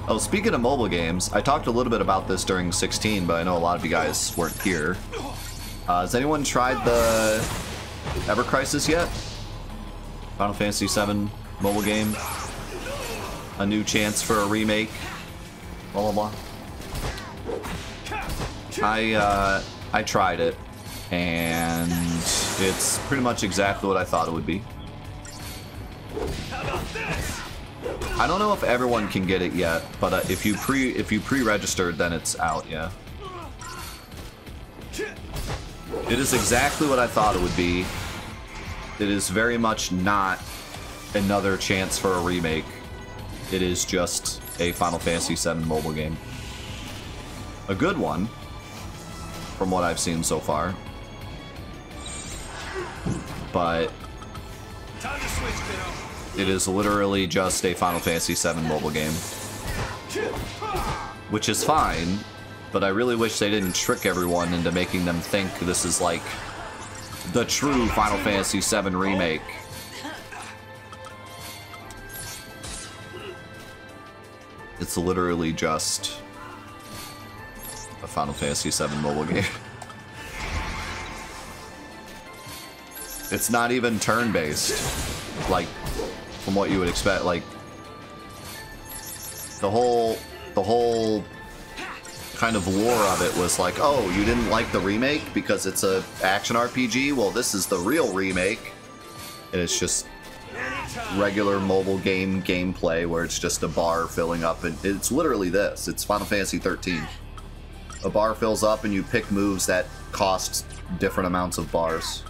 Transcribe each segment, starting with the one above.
Oh, speaking of mobile games, I talked a little bit about this during 16, but I know a lot of you guys weren't here. Has anyone tried the Ever Crisis yet? Final Fantasy VII mobile game? A new chance for a remake? Blah, blah, blah. I tried it, and it's pretty much exactly what I thought it would be. I don't know if everyone can get it yet, but if you pre-registered, then it's out. Yeah. It is exactly what I thought it would be. It is very much not another chance for a remake. It is just a Final Fantasy VII mobile game. A good one, from what I've seen so far. But Time to switch, kiddo. it is literally just a Final Fantasy VII mobile game. Which is fine, but I really wish they didn't trick everyone into making them think this is like the true Final Fantasy VII remake. It's literally just a Final Fantasy VII mobile game. It's not even turn-based, like, from what you would expect. Like, the whole kind of lore of it was like, oh, you didn't like the remake because it's a action RPG? Well, this is the real remake. And it's just regular mobile game gameplay where it's just a bar filling up, and it's literally this. It's Final Fantasy XIII. A bar fills up and you pick moves that cost different amounts of bars.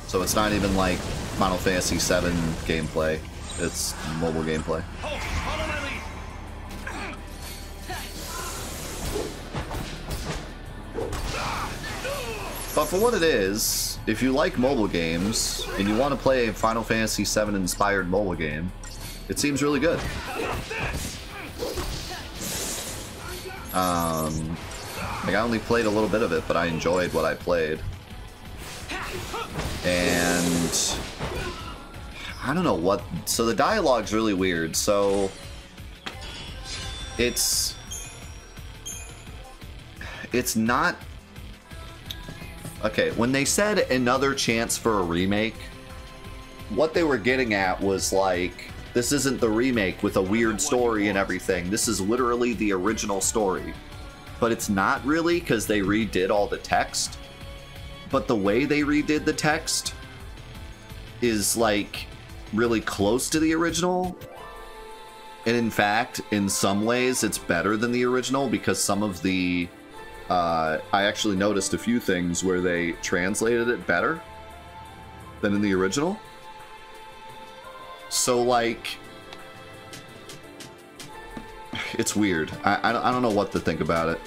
So it's not even like Final Fantasy VII gameplay. It's mobile gameplay. But for what it is, if you like mobile games and you want to play a Final Fantasy VII inspired mobile game, it seems really good. Like, I only played a little bit of it, but I enjoyed what I played. And I don't know what, so the dialogue's really weird. So it's not okay. When they said another chance for a remake, what they were getting at was like, this isn't the remake with a weird story and everything. This is literally the original story. But it's not really, because they redid all the text. But the way they redid the text is like really close to the original. And in fact, in some ways, it's better than the original, because some of the I actually noticed a few things where they translated it better than in the original. So, like, it's weird. I don't know what to think about it.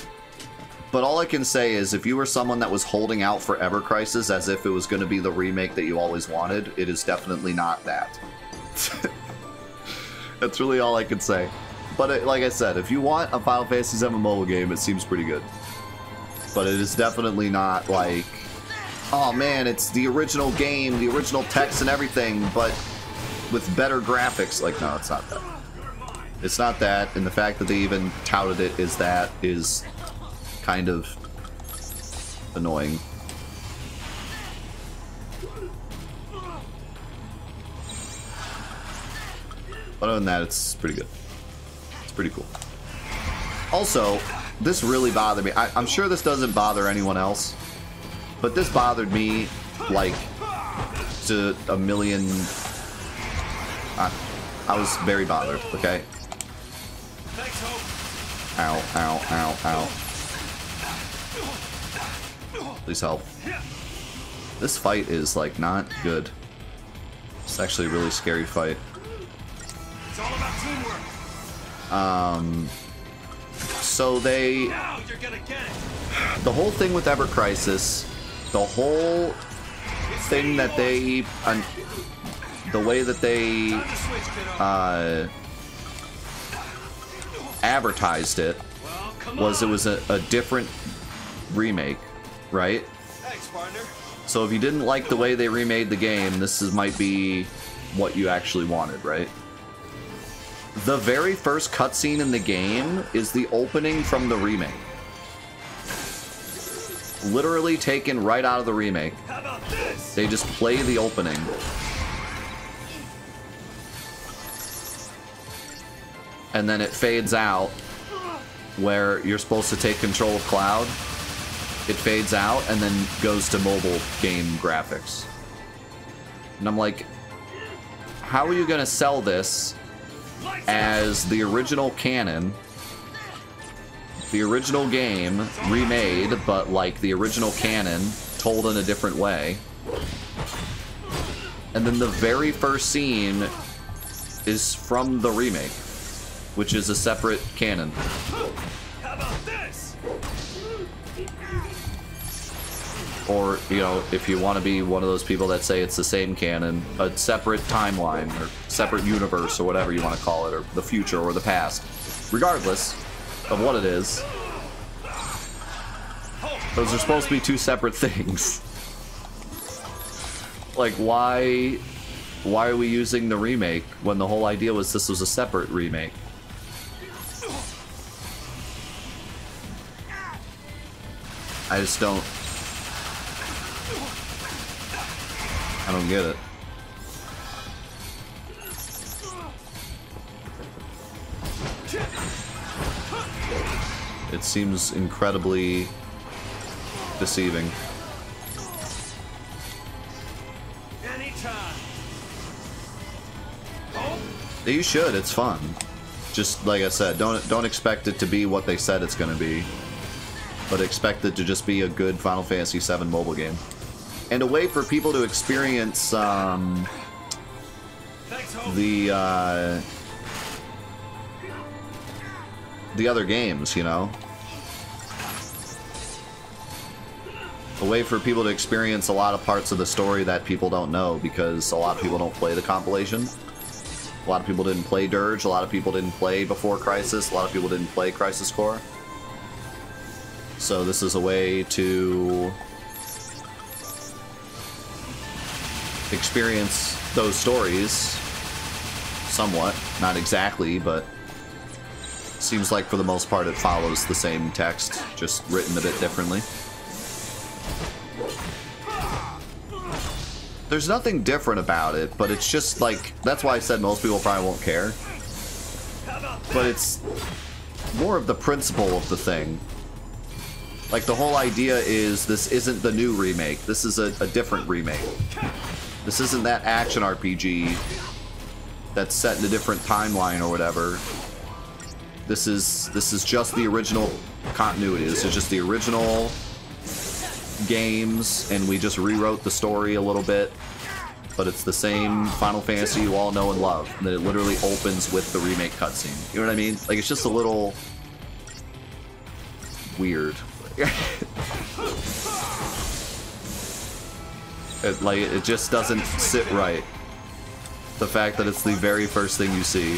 But all I can say is, if you were someone that was holding out for Ever Crisis as if it was going to be the remake that you always wanted, it is definitely not that. That's really all I can say. But like I said, if you want a Final Fantasy VII mobile game, it seems pretty good. But it is definitely not like, oh man, it's the original game, the original text and everything, but with better graphics. Like, no, it's not that. It's not that, and the fact that they even touted it is kind of annoying. But other than that, it's pretty good. It's pretty cool. Also, this really bothered me. I'm sure this doesn't bother anyone else, but this bothered me like to a million. I was very bothered, okay? Ow, ow, ow, ow. Please help. This fight is, like, not good. It's actually a really scary fight. It's all about teamwork. So they... Now you're gonna get it. The whole thing with Ever Crisis, the whole thing that they... the way that they... Time to switch, kiddo. advertised it Well, come was it on. was a different remake, right? Thanks, partner. So if you didn't like the way they remade the game, this might be what you actually wanted, right? The very first cutscene in the game is the opening from the remake. Literally taken right out of the remake. How about this? They just play the opening. And then it fades out where you're supposed to take control of Cloud. It fades out and then goes to mobile game graphics. And I'm like, how are you gonna sell this as the original canon, the original game remade, but like the original canon told in a different way? And then the very first scene is from the remake, which is a separate canon. How about this? Or, you know, if you want to be one of those people that say it's the same canon, a separate timeline, or separate universe, or whatever you want to call it, or the future, or the past. Regardless of what it is, those are supposed to be two separate things. Like, why are we using the remake when the whole idea was this was a separate remake? I just don't get it. It seems incredibly deceiving. Anytime. You should, it's fun. Just like I said, don't expect it to be what they said it's gonna be, but expect it to just be a good Final Fantasy VII mobile game. And a way for people to experience the other games, you know? A way for people to experience a lot of parts of the story that people don't know, because a lot of people don't play the compilation. A lot of people didn't play Dirge, a lot of people didn't play Before Crisis, a lot of people didn't play Crisis Core. So this is a way to experience those stories somewhat, not exactly, but seems like for the most part it follows the same text, just written a bit differently. There's nothing different about it, but it's just like, that's why I said most people probably won't care. But it's more of the principle of the thing. Like, the whole idea is this isn't the new remake, this is a different remake. This isn't that action RPG that's set in a different timeline or whatever. This is just the original continuity. This is just the original games, and we just rewrote the story a little bit. But it's the same Final Fantasy you all know and love. And then it literally opens with the remake cutscene. You know what I mean? Like, it's just a little weird. It just doesn't sit right. The fact that it's the very first thing you see.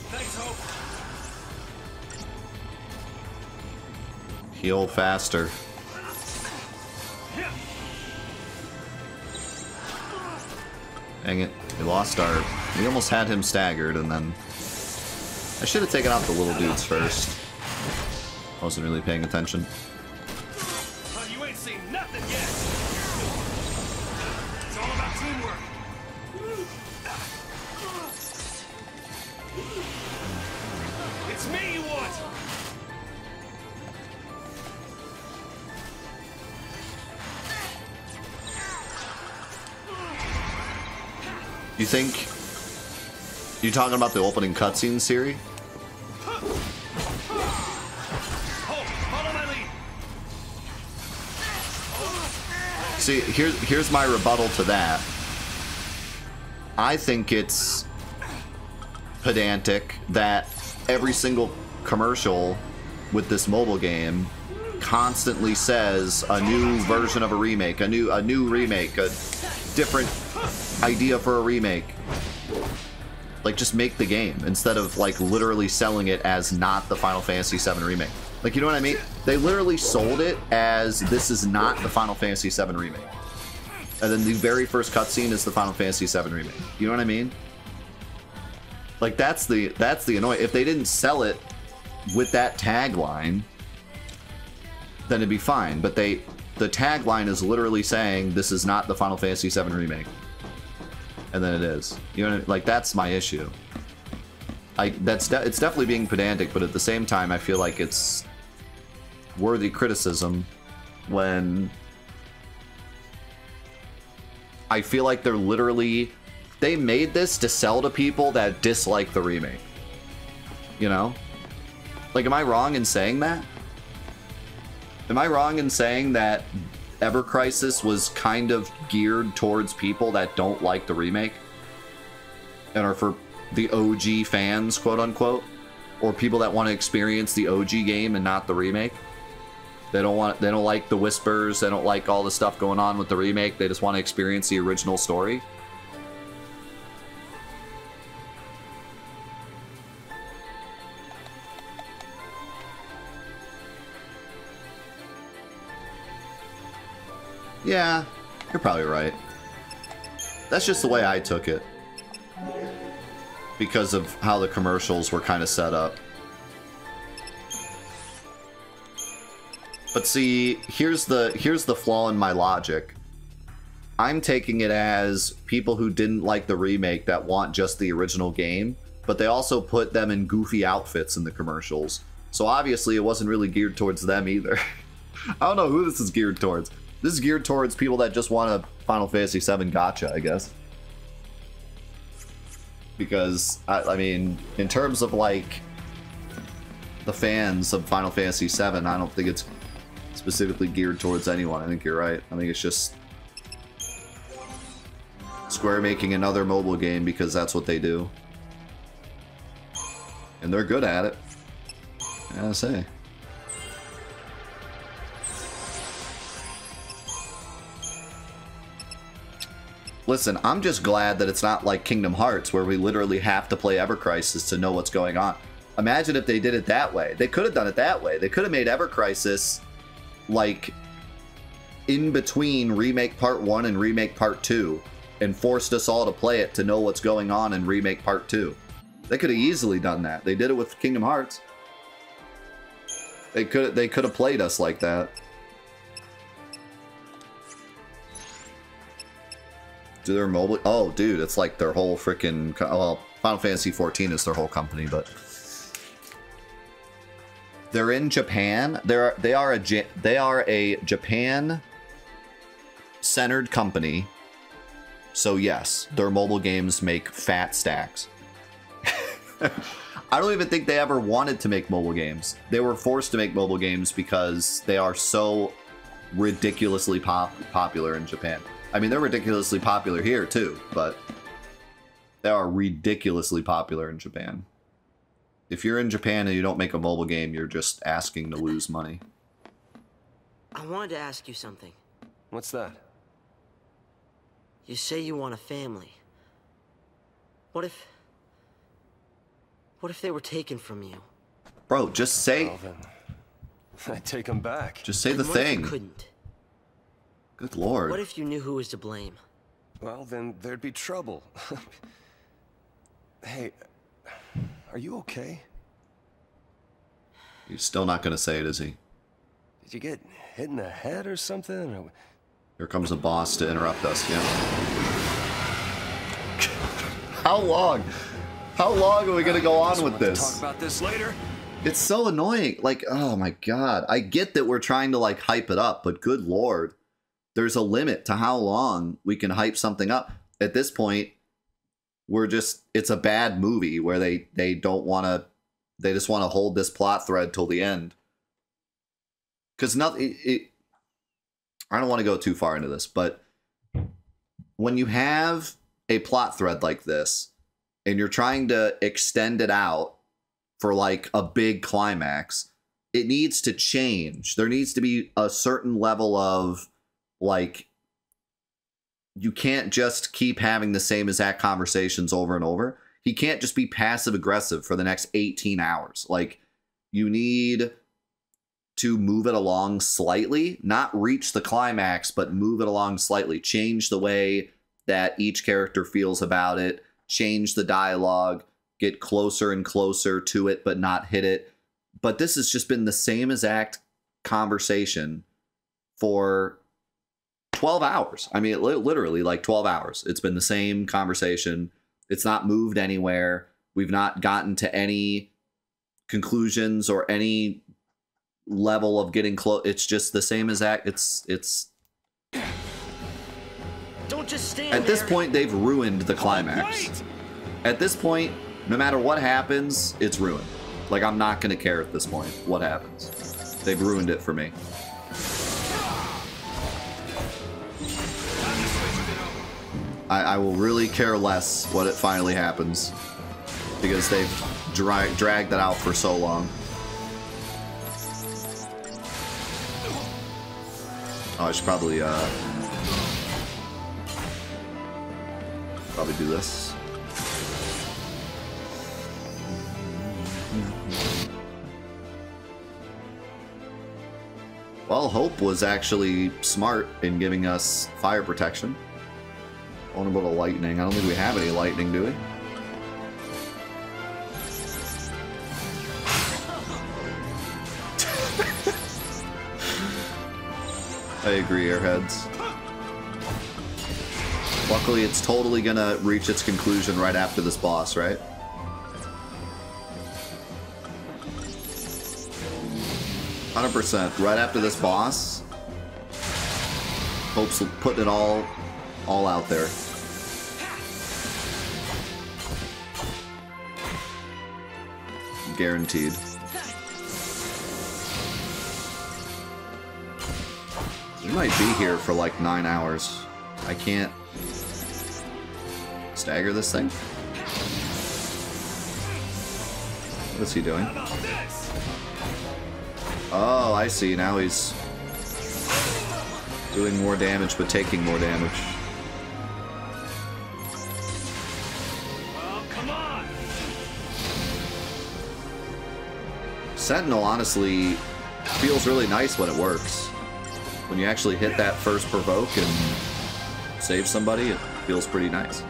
Thanks, Hope. Heal faster. Dang it. We lost our... We almost had him staggered, and then... I should have taken out the little dudes first. I wasn't really paying attention. You ain't seen nothing yet. It's all about teamwork. It's me you want. You think... You talking about the opening cutscene, Siri? Follow my lead. See, here's my rebuttal to that. I think it's pedantic that every single commercial with this mobile game constantly says a new version of a remake, a new remake, a different idea for a remake. Like, just make the game instead of, like, literally selling it as not the Final Fantasy VII Remake. Like, you know what I mean? They literally sold it as this is not the Final Fantasy VII Remake. And then the very first cutscene is the Final Fantasy VII Remake. You know what I mean? Like, that's the annoying. If they didn't sell it with that tagline, then it'd be fine. But the tagline is literally saying this is not the Final Fantasy VII Remake. And then it is. You know, like, that's my issue. It's definitely being pedantic, but at the same time, I feel like it's worthy criticism when I feel like they're literally, they made this to sell to people that dislike the remake. You know? Like, am I wrong in saying that? Am I wrong in saying that Ever Crisis was kind of geared towards people that don't like the remake and are for the OG fans, quote unquote, or people that want to experience the OG game and not the remake? They don't like the whispers, they don't like all the stuff going on with the remake, they just want to experience the original story. Yeah, you're probably right. That's just the way I took it. Because of how the commercials were kind of set up. But see, here's the flaw in my logic. I'm taking it as people who didn't like the remake that want just the original game, but they also put them in goofy outfits in the commercials. So obviously it wasn't really geared towards them either. I don't know who this is geared towards. This is geared towards people that just want a Final Fantasy VII gacha, I guess. Because, I mean, in terms of, like, the fans of Final Fantasy VII, I don't think it's specifically geared towards anyone. I think you're right. I think it's just Square making another mobile game because that's what they do. And they're good at it, I gotta say. Listen, I'm just glad that it's not like Kingdom Hearts where we literally have to play Ever Crisis to know what's going on. Imagine if they did it that way. They could have done it that way. They could have made Ever Crisis like in between Remake Part 1 and Remake Part 2 and forced us all to play it to know what's going on in Remake Part 2. They could have easily done that. They did it with Kingdom Hearts. They could have played us like that. Do their mobile? Oh, dude, it's like their whole freaking. Well, Final Fantasy XIV is their whole company, but they're in Japan. They are a Japan-centered company. So yes, their mobile games make fat stacks. I don't even think they ever wanted to make mobile games. They were forced to make mobile games because they are so ridiculously popular in Japan. I mean, they're ridiculously popular here, too, but they are ridiculously popular in Japan. If you're in Japan and you don't make a mobile game, you're just asking to lose money. I wanted to ask you something. What's that? You say you want a family. What if they were taken from you? Bro, just say... Well, then, I'd take them back. Just say the What if thing. you couldn't? Good lord. What if you knew who was to blame? Well, then there'd be trouble. Hey, are you okay? He's still not going to say it, is he? Did you get hit in the head or something? Or... Here comes the boss to interrupt us, yeah. How long? How long are we going to go on with this? Talk about this later. It's so annoying. Like, oh my god. I get that we're trying to, like, hype it up, but good lord. There's a limit to how long we can hype something up. At this point, it's a bad movie where they don't want to, they just want to hold this plot thread till the end. Because nothing, I don't want to go too far into this, but when you have a plot thread like this, and you're trying to extend it out for like a big climax, it needs to change. There needs to be a certain level of, like, you can't just keep having the same exact conversations over and over. He can't just be passive aggressive for the next 18 hours. Like, you need to move it along slightly, not reach the climax, but move it along slightly. Change the way that each character feels about it, change the dialogue, get closer and closer to it, but not hit it. But this has just been the same exact conversation for 12 hours. I mean, literally like 12 hours. It's been the same conversation. It's not moved anywhere. We've not gotten to any conclusions or any level of getting close. It's just the same exact. It's. Don't just stand At this there. point, they've ruined the climax. Wait! At this point, no matter what happens, it's ruined. Like, I'm not going to care at this point what happens. They've ruined it for me. I will really care less what it finally happens, because they've dragged that out for so long. Oh, I should probably do this. Well, Hope was actually smart in giving us fire protection. Vulnerable to lightning. I don't think we have any lightning, do we? I agree, Airheads. Luckily, it's totally gonna reach its conclusion right after this boss, right? %. Right after this boss, Hope's putting it all out there. Guaranteed. We might be here for like 9 hours. I can't stagger this thing. What is he doing? Oh, I see. Now he's doing more damage, but taking more damage. Oh, come on! Sentinel honestly feels really nice when it works. When you actually hit that first provoke and save somebody, it feels pretty nice.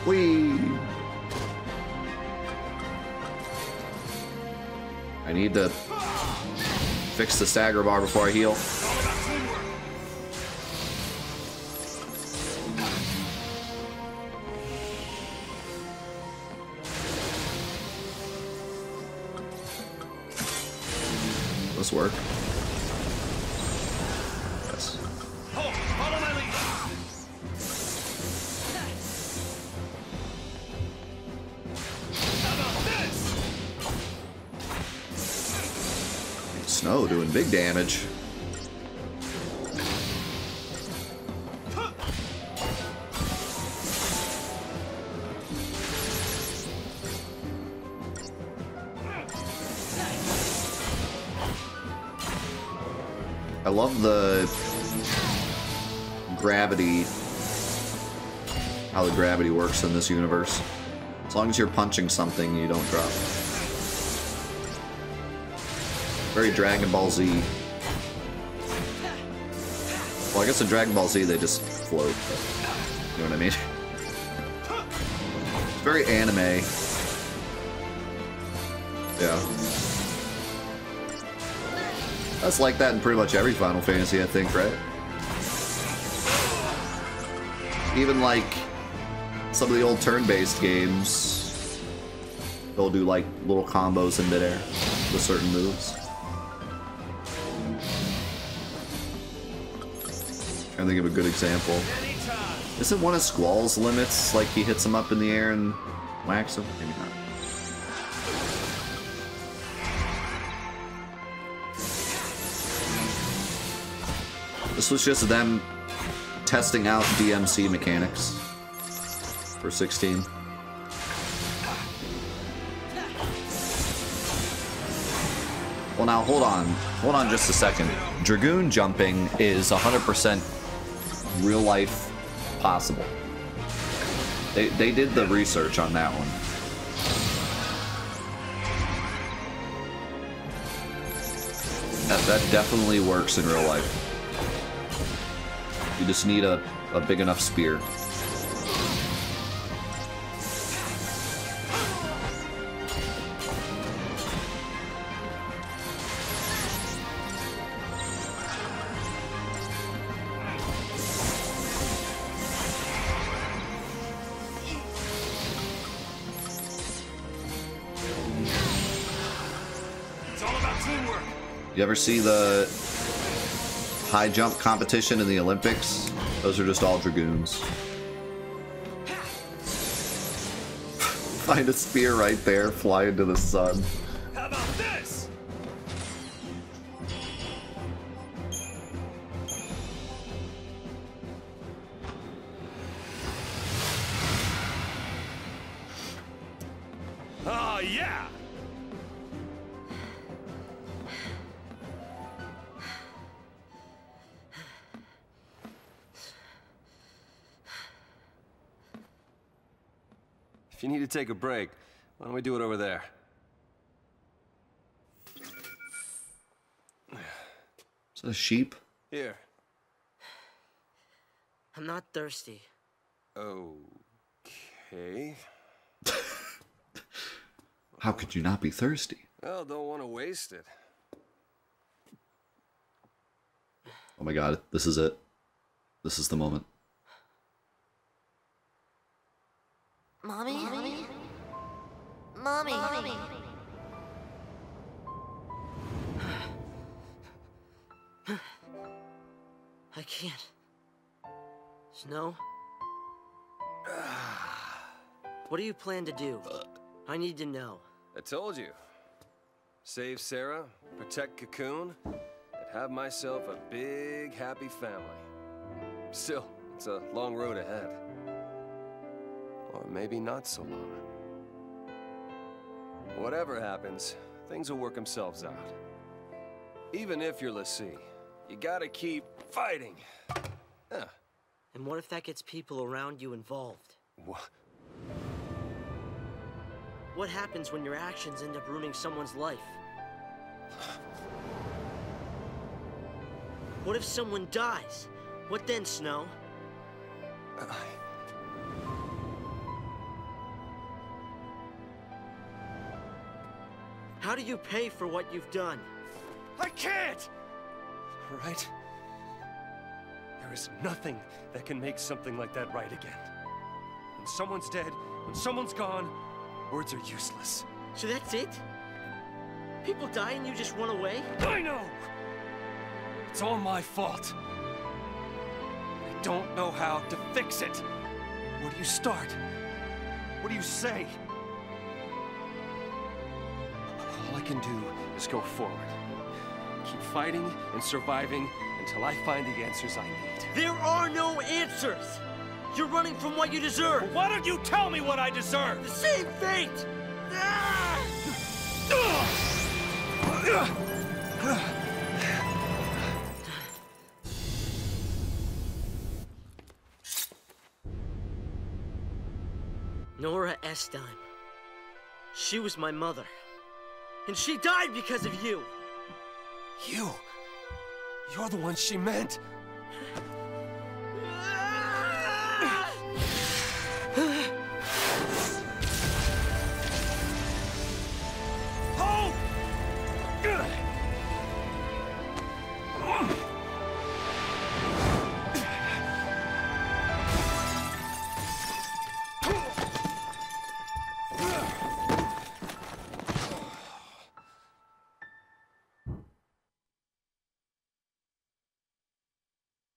Whee! I need to fix the stagger bar before I heal. This work? Yes. Follow my lead. How about this? Snow doing big damage. I love the gravity, how the gravity works in this universe. As long as you're punching something, you don't drop. Very Dragon Ball Z. Well, I guess in Dragon Ball Z they just float, but you know what I mean? It's very anime. Yeah. That's like that in pretty much every Final Fantasy, I think, right? Even like some of the old turn-based games, they'll do like little combos in midair with certain moves. Trying to think of a good example. Isn't one of Squall's limits like he hits him up in the air and whacks him? Maybe not. This was just them testing out DMC mechanics for 16. Well, now hold on just a second. Dragoon jumping is 100% real life possible. They did the research on that one. That definitely works in real life. You just need a big enough spear. You ever see the high jump competition in the Olympics? Those are just all dragoons. Find a spear right there, fly into the sun. How about this? Oh, yeah! If you need to take a break, why don't we do it over there? Is that a sheep? Here. I'm not thirsty. Okay. How could you not be thirsty? Well, don't want to waste it. Oh my god, this is it. This is the moment. Mommy? Mommy? I can't. Snow? What do you plan to do? I need to know. I told you. Save Sarah, protect Cocoon, and have myself a big, happy family. Still, it's a long road ahead. Or maybe not so long. Whatever happens, things will work themselves out. Even if you're l'Cie, you gotta keep fighting. Yeah. And what if that gets people around you involved? What? What happens when your actions end up ruining someone's life? What if someone dies? What then, Snow? How do you pay for what you've done? I can't! Right? There is nothing that can make something like that right again. When someone's dead, when someone's gone, words are useless. So that's it? People die and you just run away? I know! It's all my fault. I don't know how to fix it. Where do you start? What do you say? All I can do is go forward. Keep fighting and surviving until I find the answers I need. There are no answers! You're running from what you deserve! Well, why don't you tell me what I deserve? The same fate! Ah! Nora Estime. She was my mother. And she died because of you! You! You're the one she meant! Hope!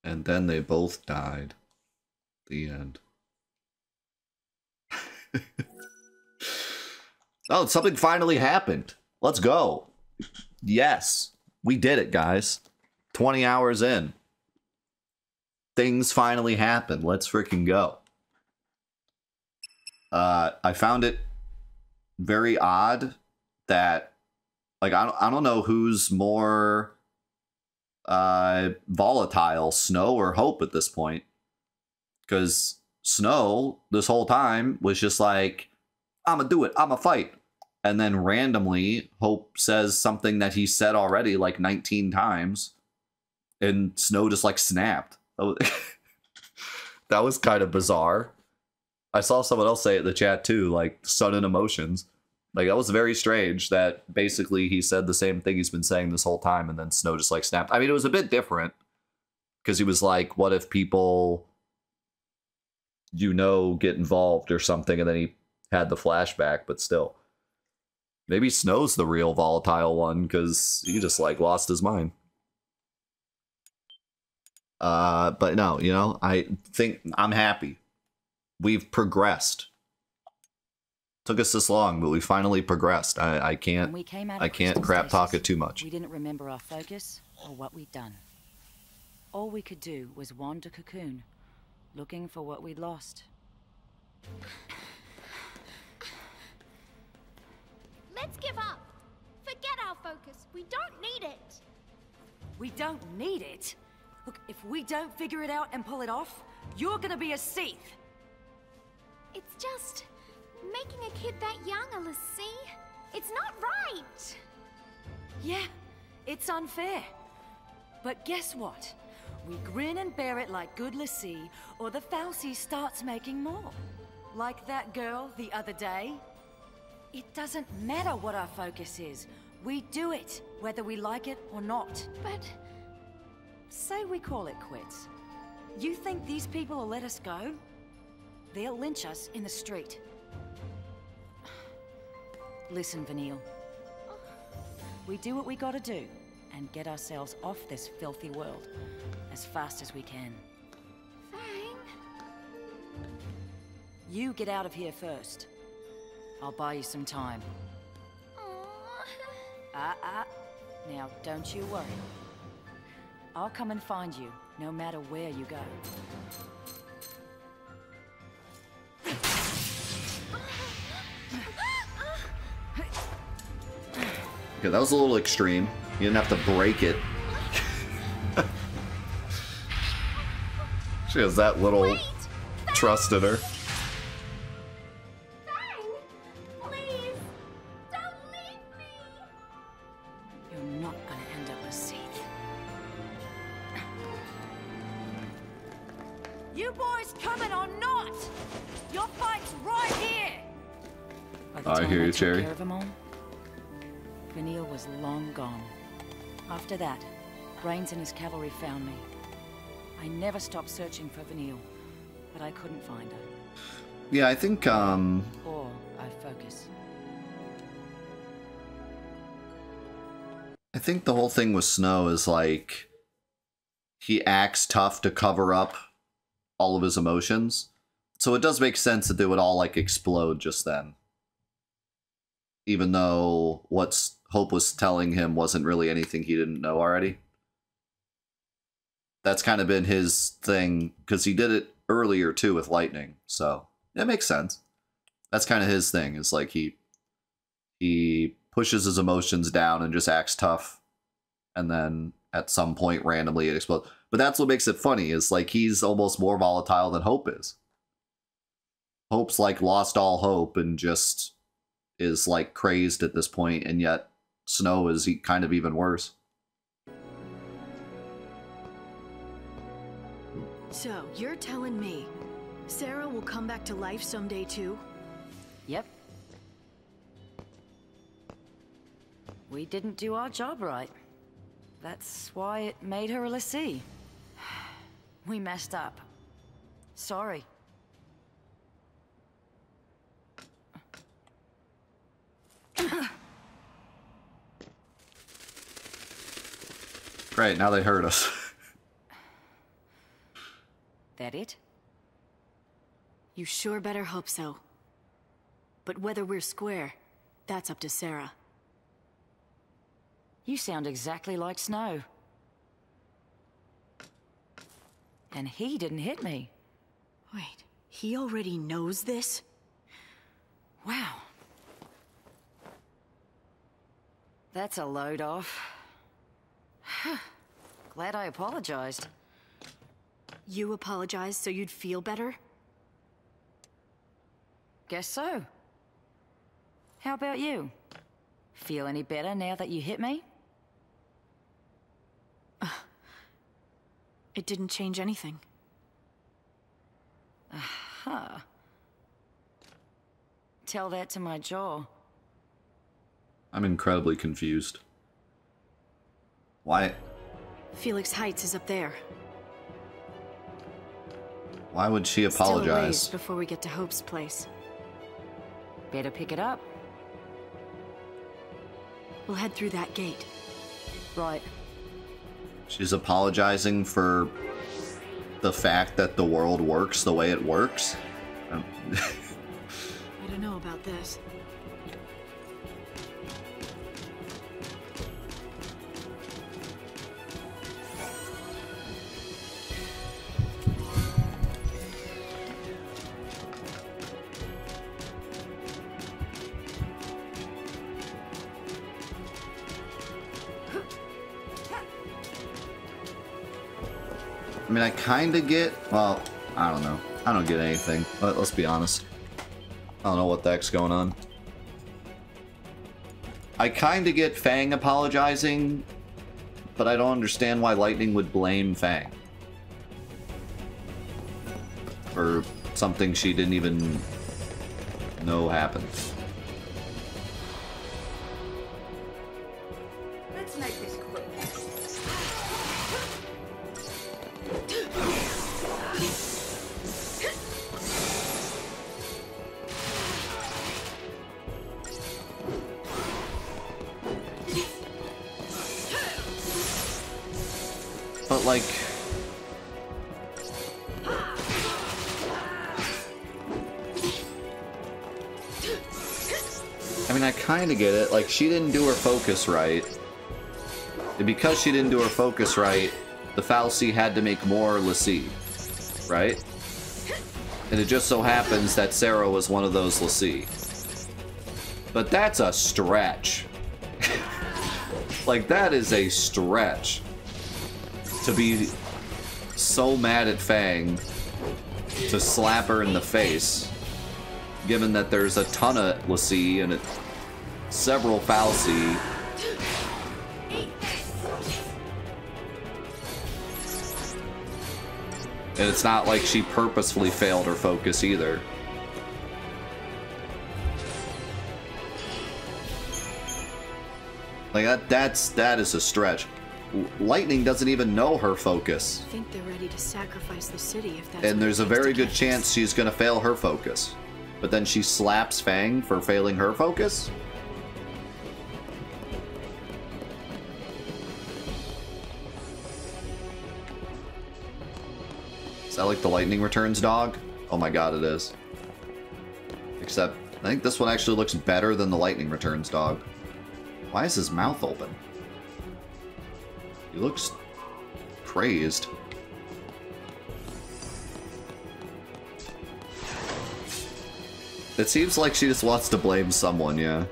And then they both died. The end. Oh, something finally happened. Let's go. Yes, we did it, guys. 20 hours in. Things finally happened. Let's freaking go. I found it very odd that, like, I don't know who's more volatile, Snow or Hope at this point. Because Snow, this whole time, was just like, I'm gonna do it, I'm gonna fight. And then randomly, Hope says something that he said already like 19 times. And Snow just like snapped. That was kind of bizarre. I saw someone else say it in the chat too, like sudden emotions. Like that was very strange that basically he said the same thing he's been saying this whole time and then Snow just like snapped. I mean, it was a bit different because he was like, what if people, you know, get involved or something, and then he had the flashback, but still. Maybe Snow's the real volatile one because he just like lost his mind. But no, you know, I think I'm happy. We've progressed. Took us this long, but we finally progressed. I can't crap talk it too much. We didn't remember our focus or what we'd done. All we could do was wander Cocoon, looking for what we'd lost. Let's give up. Forget our focus. We don't need it. We don't need it? Look, if we don't figure it out and pull it off, you're gonna be a Seath. It's just making a kid that young, Alyssey. It's not right. Yeah, it's unfair. But guess what? We grin and bear it like good Lassie, or the Falsey starts making more. Like that girl the other day. It doesn't matter what our focus is. We do it, whether we like it or not. But... say we call it quits. You think these people will let us go? They'll lynch us in the street. Listen, Vanille. We do what we gotta do, and get ourselves off this filthy world as fast as we can. Fang? You get out of here first. I'll buy you some time. Aww. Now, don't you worry. I'll come and find you, no matter where you go. Okay, that was a little extreme. You didn't have to break it. She has that little trust in her. I hear you, Cherry. Vanille was long gone. After that, Brains and his cavalry found me. I never stopped searching for Vanille, but I couldn't find her. Yeah, I think, Or I focus. I think the whole thing with Snow is like, he acts tough to cover up all of his emotions. So it does make sense that they would all, like, explode just then. Even though what Hope was telling him wasn't really anything he didn't know already. That's kind of been his thing, because he did it earlier, too, with Lightning. So, it makes sense. That's kind of his thing, is like he pushes his emotions down and just acts tough. And then, at some point, randomly it explodes. But that's what makes it funny, is like he's almost more volatile than Hope is. Hope's like lost all hope and just is like crazed at this point, and yet Snow is kind of even worse. So, you're telling me Sarah will come back to life someday too? Yep. We didn't do our job right. That's why it made her a lessee. We messed up. Sorry. Great, now they heard us. That it? You sure better hope so. But whether we're square, that's up to Sarah. You sound exactly like Snow. And he didn't hit me. Wait, he already knows this? Wow. That's a load off. Glad I apologized. You apologized so you'd feel better? Guess so. How about you? Feel any better now that you hit me? It didn't change anything. Huh. Tell that to my jaw. I'm incredibly confused. Why? Felix Heights is up there. Why would she Still a ways apologize? before we get to Hope's place. Better pick it up. We'll head through that gate. Right. She's apologizing for the fact that the world works the way it works? I don't know about this. I mean, I kind of get... Well, I don't know. I don't get anything. Let's be honest. I don't know what the heck's going on. I kind of get Fang apologizing, but I don't understand why Lightning would blame Fang. For something she didn't even know happened. Let's make this quick. But, like... I mean, I kind of get it. Like, she didn't do her focus right. And because she didn't do her focus right, the Fal'Cie had to make more l'Cie. Right? And it just so happens that Sarah was one of those l'Cie. But that's a stretch. Like, that is a stretch. To be so mad at Fang to slap her in the face, given that there's a ton of l'Cie and several Fal'Cie. And it's not like she purposefully failed her focus either. Like that is a stretch. Lightning doesn't even know her focus. I think they're ready to sacrifice the city if that's And what there's it a takes very to good catch chance us. she's gonna fail her focus. But then she slaps Fang for failing her focus? Is that like the Lightning Returns dog? Oh my god, it is. Except, I think this one actually looks better than the Lightning Returns dog. Why is his mouth open? He looks crazed. It seems like she just wants to blame someone, yeah.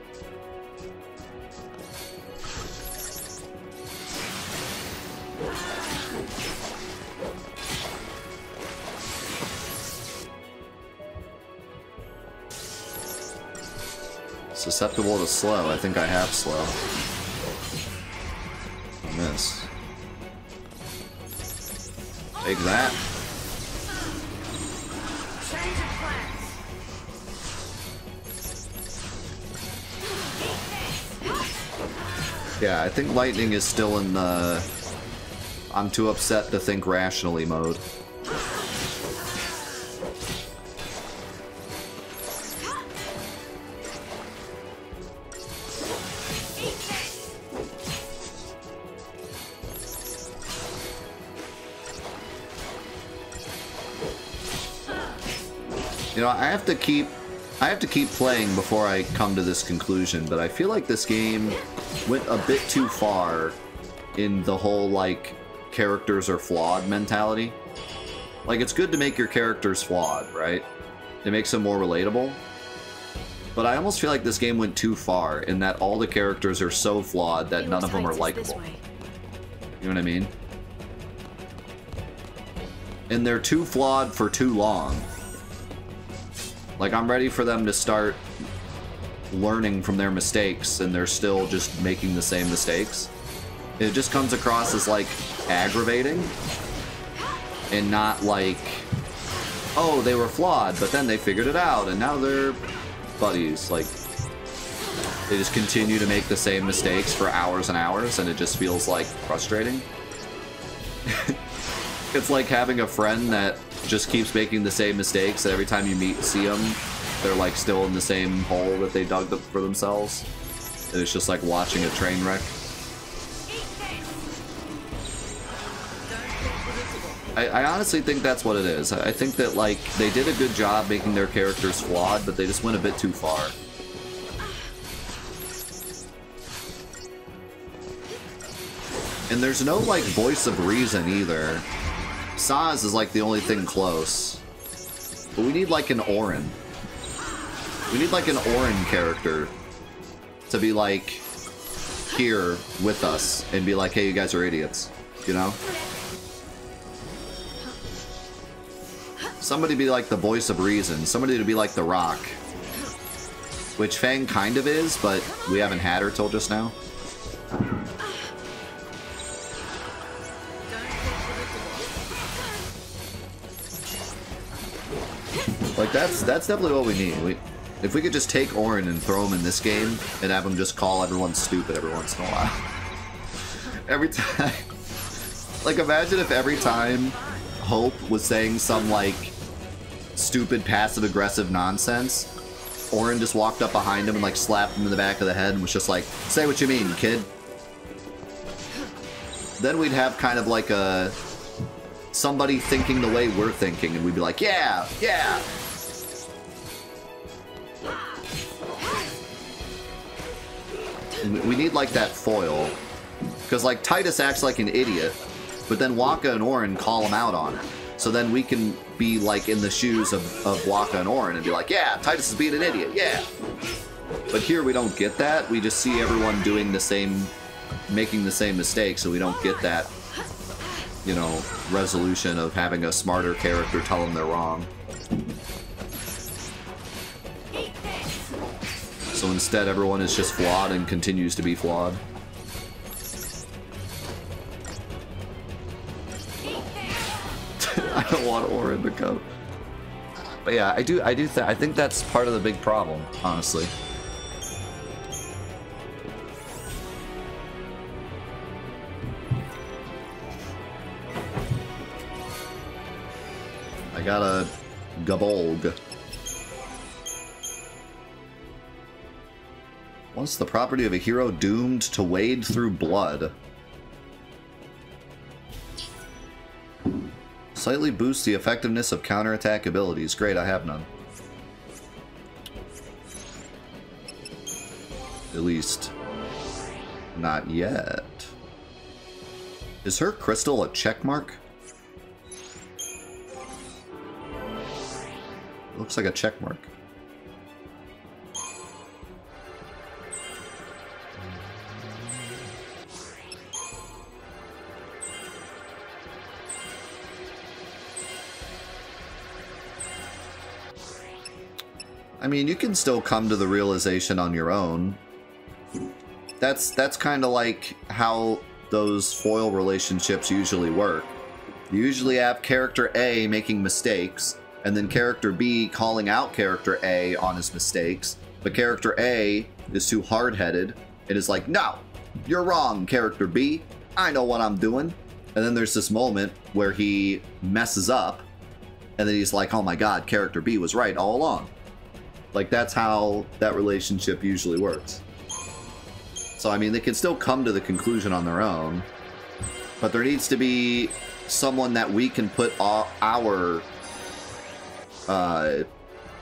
Susceptible to slow. I think I have slow. Miss. Take that. Yeah, I think Lightning is still in the I'm too upset to think rationally mode. You know, I have to keep playing before I come to this conclusion, but I feel like this game went a bit too far in the whole, like, characters are flawed mentality. Like, it's good to make your characters flawed, right? It makes them more relatable. But I almost feel like this game went too far in that all the characters are so flawed that none of them are likable. You know what I mean? And they're too flawed for too long. Like, I'm ready for them to start learning from their mistakes, and they're still just making the same mistakes. It just comes across as, like, aggravating, and not like, oh, they were flawed, but then they figured it out, and now they're buddies. Like, they just continue to make the same mistakes for hours and hours, and it just feels, like, frustrating. It's like having a friend that just keeps making the same mistakes, and every time you see them, they're like still in the same hole that they dug up for themselves. And it's just like watching a train wreck. I honestly think that's what it is. I think that, like, they did a good job making their characters flawed, but they just went a bit too far. And there's no, like, voice of reason either. Saz is, like, the only thing close. But we need, like, an Orin. We need, like, an Orin character to be, like, here with us and be like, hey, you guys are idiots. You know? Somebody be, like, the voice of reason. Somebody to be, like, the Rock. Which Fang kind of is, but we haven't had her till just now. Like, that's definitely what we need. If we could just take Orin and throw him in this game and have him just call everyone stupid every once in a while. Every time. Like, imagine if every time Hope was saying some, like, stupid passive-aggressive nonsense, Orin just walked up behind him and, like, slapped him in the back of the head and was just like, say what you mean, kid. Then we'd have kind of like a... somebody thinking the way we're thinking, and we'd be like, yeah, yeah! And we need, like, that foil. Because, like, Titus acts like an idiot, but then Waka and Orin call him out on it. So then we can be, like, in the shoes of Waka and Orin and be like, yeah, Titus is being an idiot, yeah! But here we don't get that. We just see everyone doing the same, making the same mistakes, so we don't get that, you know, resolution of having a smarter character tell them they're wrong. So instead, everyone is just flawed and continues to be flawed. I don't want Orin to come. But yeah, I think that's part of the big problem, honestly. I got a Gabolg. Once the property of a hero doomed to wade through blood. Slightly boosts the effectiveness of counterattack abilities. Great, I have none. At least, not yet. Is her crystal a check mark? Looks like a check mark. I mean, you can still come to the realization on your own. That's kind of like how those foil relationships usually work. You usually have character A making mistakes, and then character B calling out character A on his mistakes, but character A is too hard-headed and is like, no, you're wrong, character B. I know what I'm doing. And then there's this moment where he messes up, and then he's like, oh my god, character B was right all along. Like, that's how that relationship usually works. So, I mean, they can still come to the conclusion on their own, but there needs to be someone that we can put our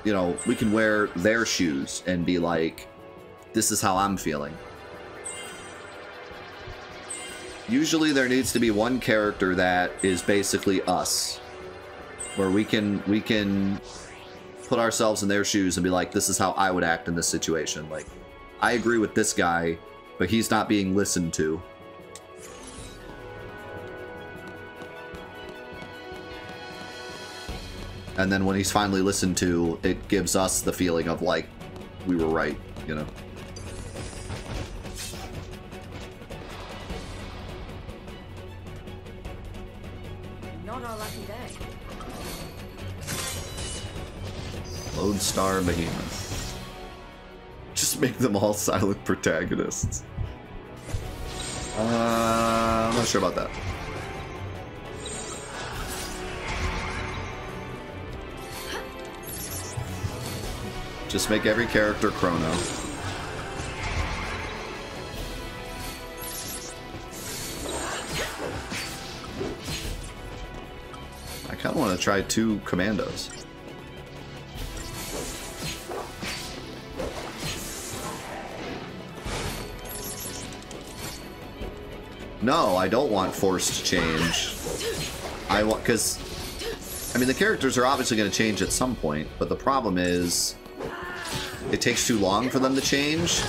you know, we can wear their shoes and be like, this is how I'm feeling. Usually there needs to be one character that is basically us, where we can put ourselves in their shoes and be like, this is how I would act in this situation. Like, I agree with this guy, but he's not being listened to. And then when he's finally listened to, it gives us the feeling of, like, we were right, you know? Not our lucky day. Lone Star Behemoth. Just make them all silent protagonists. I'm not sure about that. Just make every character Chrono. I kind of want to try 2 commandos. No, I don't want forced change. I want, because, I mean, the characters are obviously going to change at some point, but the problem is it takes too long for them to change,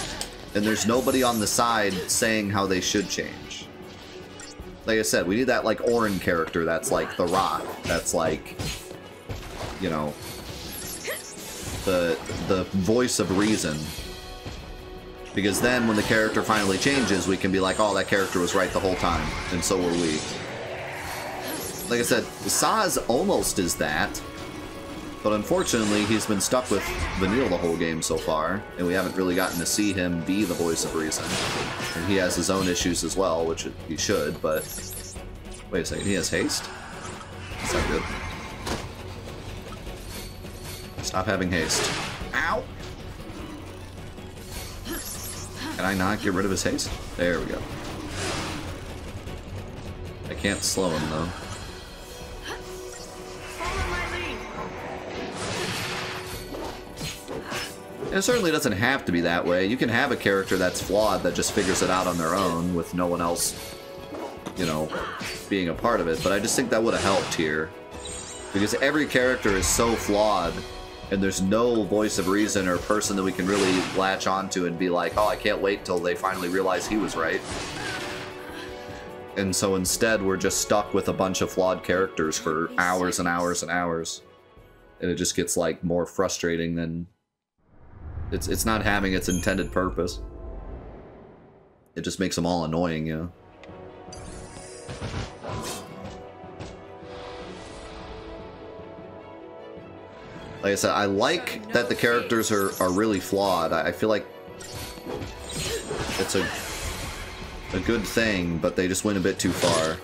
and there's nobody on the side saying how they should change. Like I said, we need that, like, Orin character that's like The Rock, that's like, you know, the voice of reason. Because then when the character finally changes, we can be like, oh, that character was right the whole time, and so were we. Like I said, Saz almost is that, but unfortunately he's been stuck with Vanille the whole game so far, and we haven't really gotten to see him be the voice of reason. And he has his own issues as well, which he should, but... Wait a second, he has haste? That's not good. Stop having haste. Ow! Can I not get rid of his haste? There we go. I can't slow him, though. It certainly doesn't have to be that way. You can have a character that's flawed that just figures it out on their own with no one else, you know, being a part of it. But I just think that would have helped here. Because every character is so flawed, and there's no voice of reason or person that we can really latch onto and be like, oh, I can't wait till they finally realize he was right. And so instead, we're just stuck with a bunch of flawed characters for hours and hours and hours. And it just gets, like, more frustrating than... It's not having its intended purpose. It just makes them all annoying, you know? Like I said, I like that the characters are really flawed. I feel like it's a good thing, but they just went a bit too far.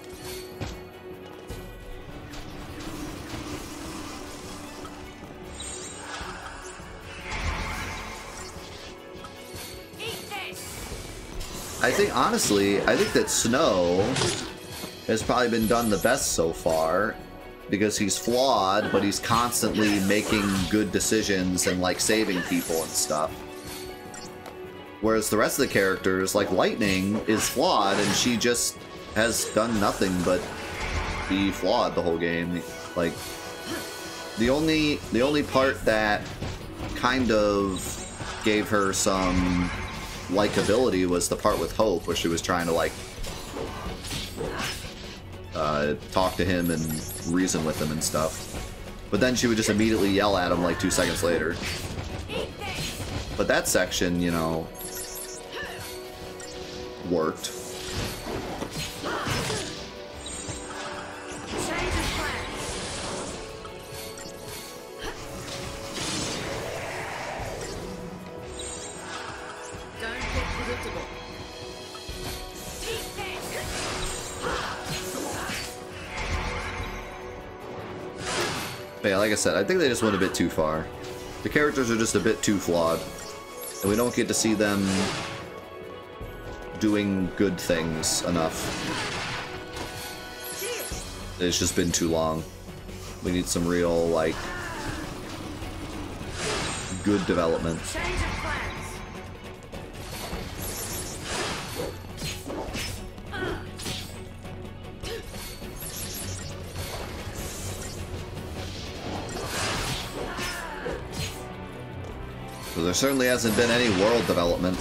I think, honestly, I think that Snow has probably been done the best so far, because he's flawed, but he's constantly making good decisions and, like, saving people and stuff. Whereas the rest of the characters, like Lightning, is flawed, and she just has done nothing but be flawed the whole game. Like, the only part that kind of gave her some likability was the part with Hope, where she was trying to, like, talk to him and reason with him and stuff. But then she would just immediately yell at him like 2 seconds later. But that section, you know, worked. But yeah, like I said, I think they just went a bit too far. The characters are just a bit too flawed, and we don't get to see them doing good things enough. It's just been too long. We need some real, like, good development. So there certainly hasn't been any world development.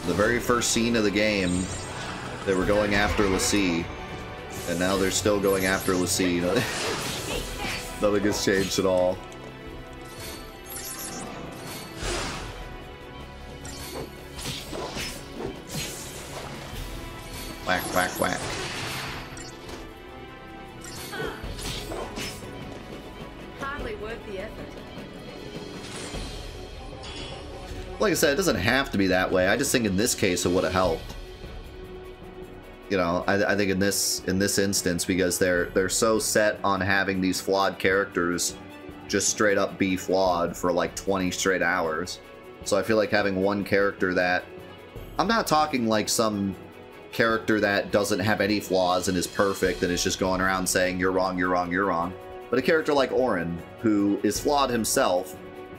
The very first scene of the game They were going after Lassie, and now they're still going after Lassie. You know, nothing has changed at all. Whack, whack, whack. Hardly worth the effort. Like I said, it doesn't have to be that way. I just think in this case it would have helped. You know, I think in this instance, because they're so set on having these flawed characters just straight up be flawed for like 20 straight hours. So I feel like having one character that, I'm not talking like some character that doesn't have any flaws and is perfect and is just going around saying you're wrong, you're wrong, you're wrong. But a character like Orin, who is flawed himself,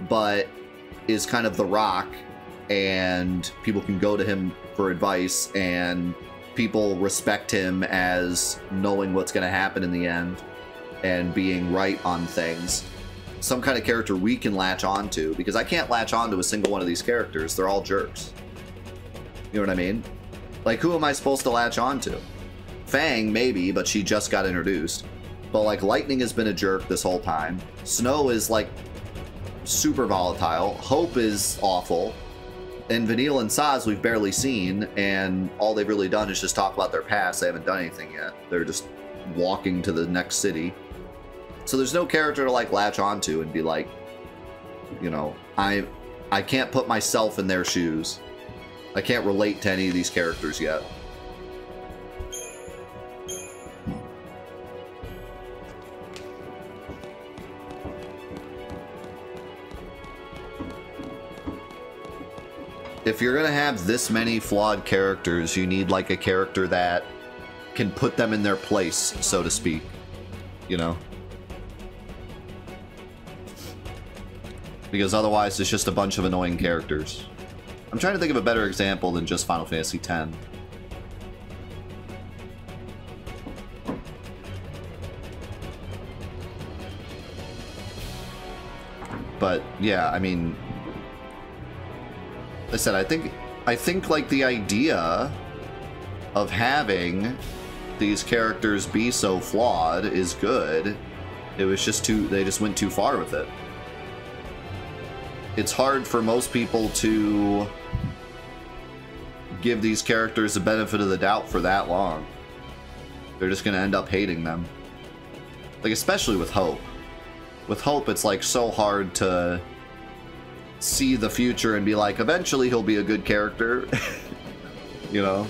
but is kind of the rock, and people can go to him for advice, and people respect him as knowing what's going to happen in the end and being right on things. Some kind of character we can latch onto, because I can't latch onto a single one of these characters. They're all jerks. You know what I mean? Like, who am I supposed to latch onto? Fang, maybe, but she just got introduced. But, like, Lightning has been a jerk this whole time. Snow is, like, super volatile. Hope is awful. And Vanille and Saz we've barely seen, and all they've really done is just talk about their past. They haven't done anything yet. They're just walking to the next city. So there's no character to, like, latch onto and be like, you know, I can't put myself in their shoes. I can't relate to any of these characters yet. If you're gonna have this many flawed characters, you need like a character that can put them in their place, so to speak. You know? Because otherwise it's just a bunch of annoying characters. I'm trying to think of a better example than just Final Fantasy X. But yeah, I mean, like I said, I think like the idea of having these characters be so flawed is good. It was just they just went too far with it. It's hard for most people to give these characters the benefit of the doubt for that long. They're just gonna end up hating them. Like, especially with Hope. With Hope, it's like so hard to see the future and be like, eventually he'll be a good character. You know?